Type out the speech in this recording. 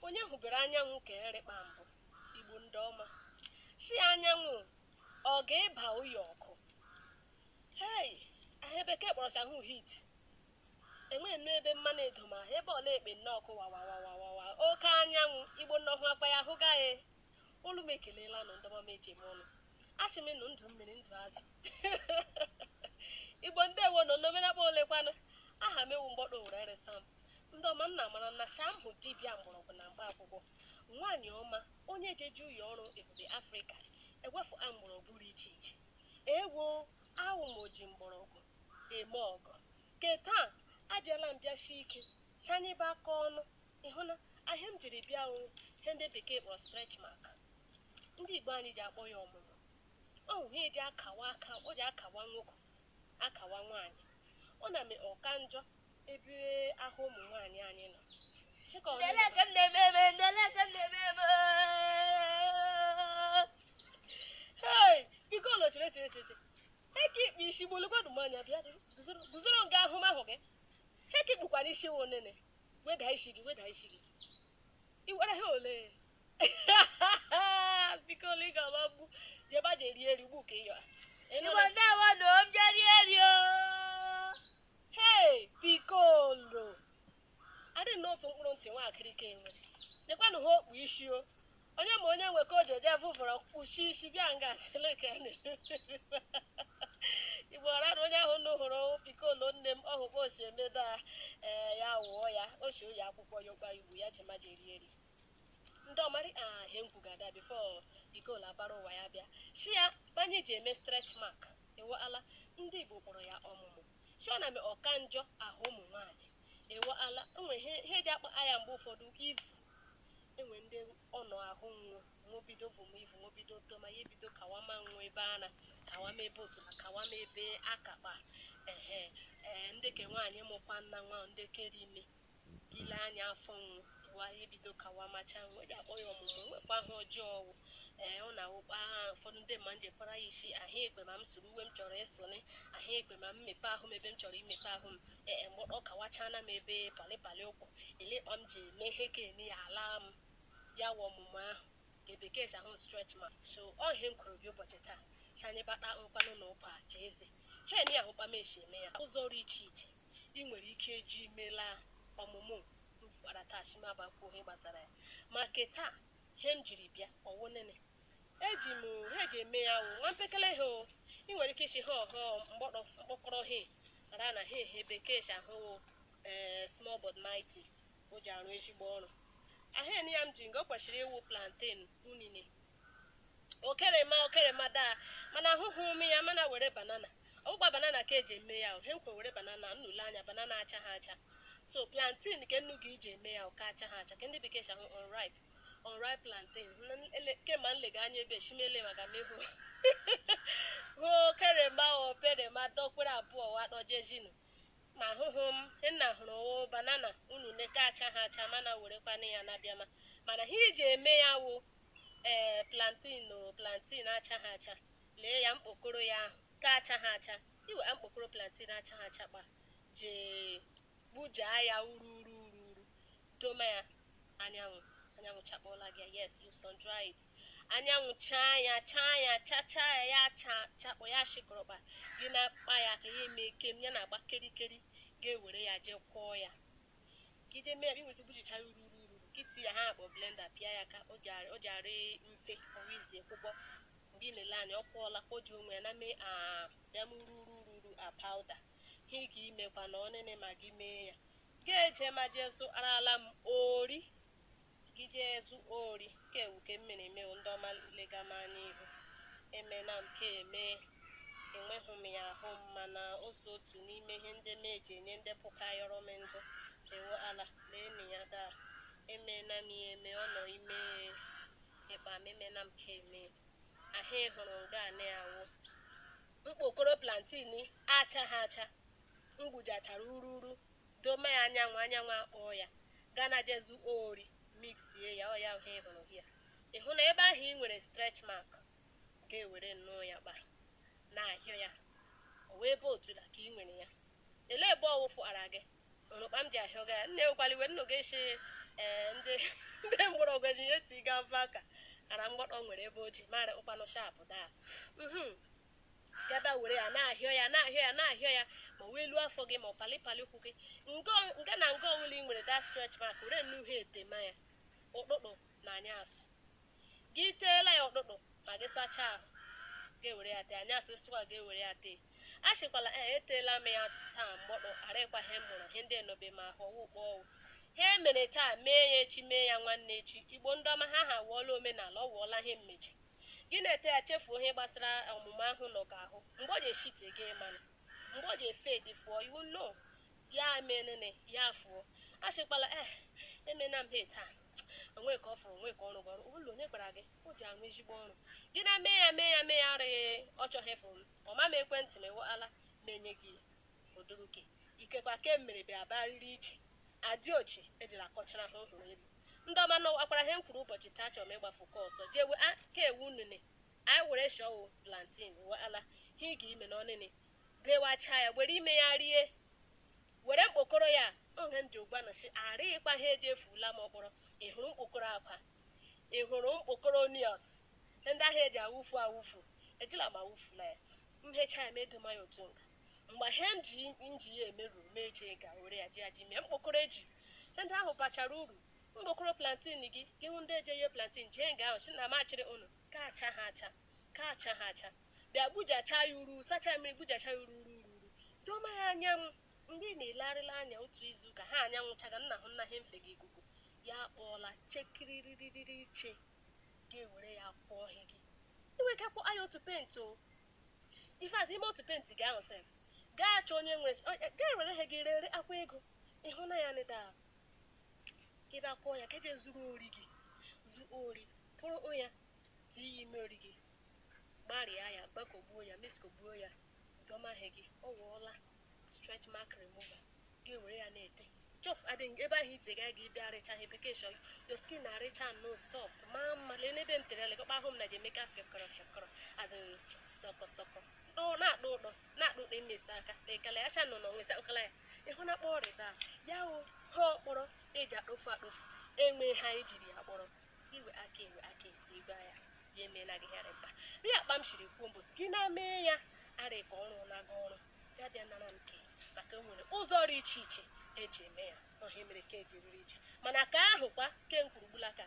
onye hụbere anyanwụ ka erekpa mbụ igbo ndị ọma si anyanwụ ọ ga-eba ụyọ ọkụ hei ahịa bekee kpọrọ chahụ hit enwe nnu ebe mmanụ edo ma ebe ọla ekpe nnọọkụ wawawawawa oke anyanwụ igbo nnọhụ akpa ya hụgaghị olu m ekelela nụ ndọma meje m ọnụ asị m nụ ndụ mmiri ndụ azụ igbo ndị ewo nọ n'omenakpa olekwanụ aha m ewu mgbọdọ were sam ndị ọma nna mara na shambụ dibịa mgbọrọgwụ na mkpa akwụkwọ nwaanyị ọma onye jeji ụyọ ọrụ ebube afrịka egwefu mgbọrọgwụ dị iche iche ewo ahụmoji mgbọrọgwụ eme ọgọ ke taa abịala mbịashi ike shanyebe aka ọnụ ịhụ na ahịa m jiri bịa ihe ndị bekee kpọrọ stretch mark ndị igbo anyị ji akpọ ya ọmụmụ ọhụ ha eji akawa aka o ji akawa nwoke akawa nwaanyị ọ na-eme ọka njọ ebe ahụ ụmụ nwaanyị anyị nọ hei biko ụlọ chere eke ikpe isi gbolugwadu mmanya bịa guzoro nga ahụmahụ gị eke ikpukwana isi onene weda isi gị iwere ha ole biko ụlọ ị ga-ama mgbu jeba je rie eri gbu ka ịyọ hei bikolo adị n'otu mkpụrụ ntị nwa akịrịka enwe nekwanụ ha okpu isi o onye ma onye nwe ka o jeje vụvụrụ kpuchi isi bịa nga cheleke igbo ọrara onye ahụ nụ hụrụ bikolo nne m ọhụkpa osi emeda ya wụọ ya osi oyi akwụkwọ ya ụkpa igbo ya jemaje rie eri ndị ọmarị he nkwugada bifo bikolo abara ụwa ya bịa shi ya banye ji eme stretch mark eweala ndị igbo kpọrọ ya ọmụmụ shi ọ na me ọka njọ ahụ ụmụ nwaanyị eweala enwe ihe eji akpa aya mgbe ụfọdụ ivu enwe ndị ọnọ ahụ nwobido vomivu nwobido toma ya ebido kawama nwa ebe ana kawama ebe otu na kawama ebe akakpa ndị ke nwaanyị mụkwa nna nwa ndị kere ime ile anya afọ nwu ewa ebido kawamacha nwe ji akpọ ya ọmụmụ nwekwa ahụ ọjọọ ọ na-awụkpa ụfọdụ ndị mma njepara ya isi ahụ ekpe ma m soro uwe m chọrọ ịsụnị ahụ ekpe ma m mepe ahụ m ebe m chọrọ imepe ahụ m mgbọdọ kawachana m ebe palịpalị ụkwụ elekpa m ji eme ihe ka eni ya ala m ya wụ ọmụmụ ahụ ka bekee si ahụ stretch mark so ọ ihe m kwuru bi ụbọchị taa chanye bata nkwanụ na ụkwa aja eze he ni ahụkpa m esi eme ya ụzọ ọrụ iche iche ị nwere ike eji mela ọmụmụ mfụaratashimabakwu ihe gbasara ya ma ke taa he m jiri bịa ọwụ nene eji eme ya wụ nwa mpekele he o ị nwere ike isi ha ọhọ mkpọkọrọ he ara na he bekee si ahụ small but mighty o ji arụ ezigbo ọrụ ahịa ya m ji nga o kwesịrị ịwụ plantain unine okerema daa mana ahụhụ m ya mana were banana ọgbụgba banana ka eji eme ya he nkwe were banana nnụle anya banana acha ha acha so plantain ke nnu gị iji eme ya ọka acha ha acha ke ndị bekee si ahụ unripe plantain kemgbe nlega anya ebe eshimele maka mehu hụ kerema operema dọkwere abụọ wadojezinu ma ahụhụ m nna hụrụ banana unu neka acha ha acha mana werekwana ya na-abịama mana ha iji eme ya wụ plantain acha ha acha lee ya mkpokoro ya ahụ ka acha ha acha iwe mkpokoro plantain acha ha acha kpa jee gbujaa ya uru doma ya anyanwụ chakpọla gị yes you sun dry it anyanwụ chaa ya chacha ya chakpọ ya shikọrọkpa gị na-akpa ya ka ya eme kem ya na-agba kerikeri ga-ewere ya jee kwọọ ya gide mee ị nwere ike gbujicha uru kiti ya ha akpọ blender pịa ya ka o ji arị mfe ọwizi ekwụkwọ mgbe ị na-ele anya ọ kwọọla ka o ji onwe ya na mee bịa m ruru a powder ha ị ga imekwa na ọnene ma gị mee ya ga-eje ma jezu arala m ori gị jezu ori ka ewu ke mmiri emewu ndị ọma legama anya ihu emena m ka eme enweghị m ya ahụ mana ose otu n'ime ihe ndị meji enye ndị pụka yọrọ m ndụ ewe ala leeni ya daa emena m ya eme ọ nọ ime ịkpa m emena m ka eme ahụ ịhụrụ nga na-awụ mkpokoro plantain acha ha acha mgbujachara uru doma ya anyanwụ akpọọ ya gana jezu ori mixie ya ọ ya ihe ịhụrụ ya ịhụ na ebe ahụ ị nwere stretch mark ka ewere nnọọ ya kpa na-ahịọ ya o wee bụ otula ka ị nwere ya ele ebe ọwụfụ ara gị nrụkpa m ji ahịọga ya nne nkwali wee nnụ ga-eshi ndị mgbọrọgwụ eji nye tiga mfa ka ara mgbọdọ nwere ebe o ji mara ụkpanụ shapụ dat gaba were ya na-ahịọ ya ma wee luo afọ gị ma ọ palịpalị ụkwụ gị nke na nke ọbụla ị nwere that stretch mark were nnuhe etema ya ụtụtụ na anyasị gị teela ya ụtụtụ ma gị sachaa ahụ ga-ewere ya tee anyasị sịkwa ga-ewere ya tee achịkwala eteela m ya taa mgbọdọ arakwa he mụrụ ihe ndị enobe ma ahụ ọwụ kpọ ọwụ ha emere taa mee ya echi mee ya nwanne echi igbo ndị ọma ha wụọla omenala ọ wụọla ihe mmechi gị na-ete ya chefuo ihe gbasara ọmụmụ ahụ nọ gị ahụ mgbe ọ ga-eshite gị mana mgbe ọ ga-efe dị fụọ iwu no ya menene ya fụọ achịkwala emena m he taa onwe ka ọ fụrụ onwe ka ọrụ gị ọrụ ụlọ onye gbara gị o ji arụ ezigbo ọrụ gị na mee ya arịghị ọ chọghị fụrụ ọma m ekwentị m ewela menye gị oduruke ikekwa ke mere bịara barịrị iche adịochi ejiri akọchara ha hụrụ elu ndị ọma akwara ihe m kwuru ụbọchị taa chọrọ m ịgbafu kọọsọ jewe ka ewu nnene anyị were shọwụ plantain wala ha ị ga-ime n'ọnịnị bewacha ya were ime ya rie were mkpokoro ya ohe ndị ụgbanọchi arịghịkwa ha eji efula ma ọ kpọrọ ịhụrụ mkpokoro akwa ịhụrụ mkpokoro onions ndị ahụ eji awụfu ejila ma awụfula ya mhecha ya medoma ya otu nga mgbe ihe nji ya emeruru meje ga were ya ji mee mkpokoro eji ndị ahụ bachara uru mkpokoro plantain gị hụ ndị eje ihe plantain jee nga ahụ si na machịrị ụnụ ka acha ha acha bịa gbujacha ya uru sacha mmiri gbujacha ya uru doma ya anya mgbe ị na-elegharịla anya otu izu ka ha anyanwụchaga nna hụ nna ihe mfe gị ikuku ya akpọọla chekiririri iche ga-ewere ya kwụọ ihe gị iwekakpọ anya otu penti o ifeat ime otu penti gị ahụ sef gaa achọ onye nwere ga-ewere ha gị rere akwa ego ịhụ na ya nịda gị bịa kwụọ ya ka eje zuru ori pụrụ ya ti iyi ime ori gị gbarịa ya gbakọgbuo ya meskọgbuo ya dọmahe gị ọ wụọla stretch mark remover ga-ewere ya na-ete chof adịghị ebe ahụ itega gị bịa arịcha ihe bekee shọ your skin na-arịcha no soft ma mma lee n'ebe m tere lekọkpa ahụ m na ga-emeka fekọrọ azin sọkọ na-akpụ ụtọ mmesi aka ekele ya cha nọ n'onwesa nkala ya ịhụ na kpọọ rịta ya ha ọkpọrọ eji akpọfu enwe ha ejiri ya kpọrọ iwe aka eti igwe ya ya eme na gị harịba ri akpa m shiri kwuo mbosi gị na-mee ya arị ka ọrụ na-aga ọrụ ya bịa nara nke maka enwere ụzọ dị iche eji eme ya ọha mere ka eji riri iche mana ka ahụ kwa ke mkpurugbula ka